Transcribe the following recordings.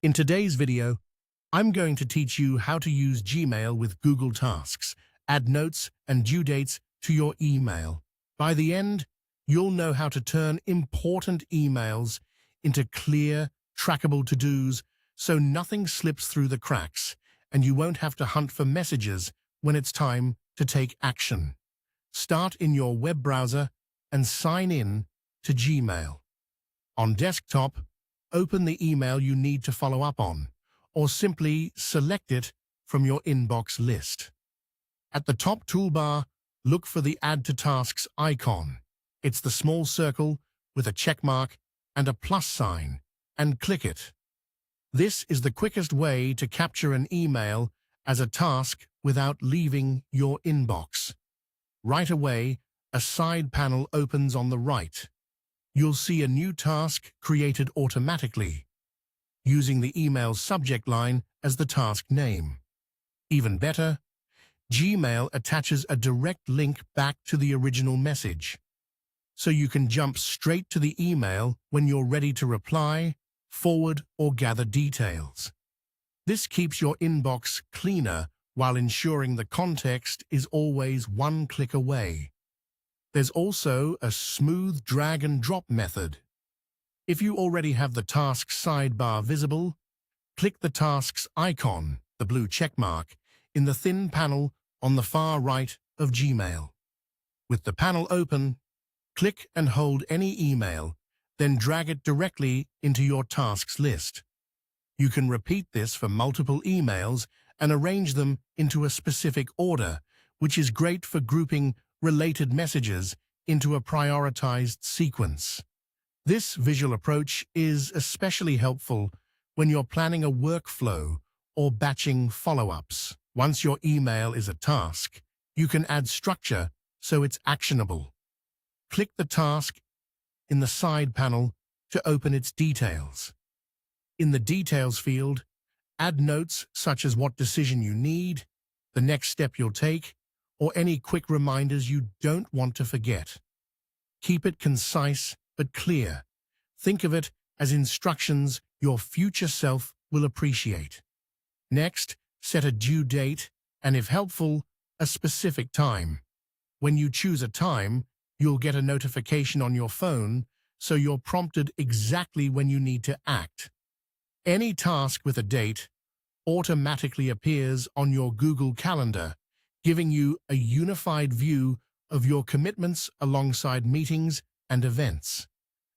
In today's video, I'm going to teach you how to use Gmail with Google Tasks, add notes and due dates to your email. By the end, you'll know how to turn important emails into clear, trackable to-dos so nothing slips through the cracks and you won't have to hunt for messages when it's time to take action. Start in your web browser and sign in to Gmail. On desktop, open the email you need to follow up on, or simply select it from your inbox list. At the top toolbar, look for the Add to Tasks icon. It's the small circle with a check mark and a plus sign, and click it. This is the quickest way to capture an email as a task without leaving your inbox. Right away, a side panel opens on the right. You'll see a new task created automatically, using the email's subject line as the task name. Even better, Gmail attaches a direct link back to the original message, so you can jump straight to the email when you're ready to reply, forward, or gather details. This keeps your inbox cleaner while ensuring the context is always one click away. There's also a smooth drag and drop method. If you already have the Tasks sidebar visible, click the Tasks icon, the blue check mark, in the thin panel on the far right of Gmail. With the panel open, click and hold any email, then drag it directly into your tasks list. You can repeat this for multiple emails and arrange them into a specific order, which is great for grouping related messages into a prioritized sequence. This visual approach is especially helpful when you're planning a workflow or batching follow-ups. Once your email is a task, you can add structure so it's actionable. Click the task in the side panel to open its details. In the Details field, add notes such as what decision you need, the next step you'll take, or any quick reminders you don't want to forget. Keep it concise but clear. Think of it as instructions your future self will appreciate. Next, set a due date and, if helpful, a specific time. When you choose a time, you'll get a notification on your phone, so you're prompted exactly when you need to act. Any task with a date automatically appears on your Google Calendar, giving you a unified view of your commitments alongside meetings and events.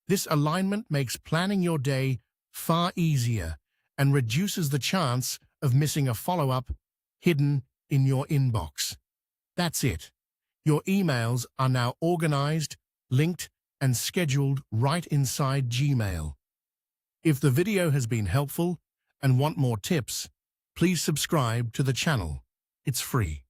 This alignment makes planning your day far easier and reduces the chance of missing a follow-up hidden in your inbox. That's it. Your emails are now organized, linked, and scheduled right inside Gmail. If the video has been helpful and want more tips, please subscribe to the channel. It's free.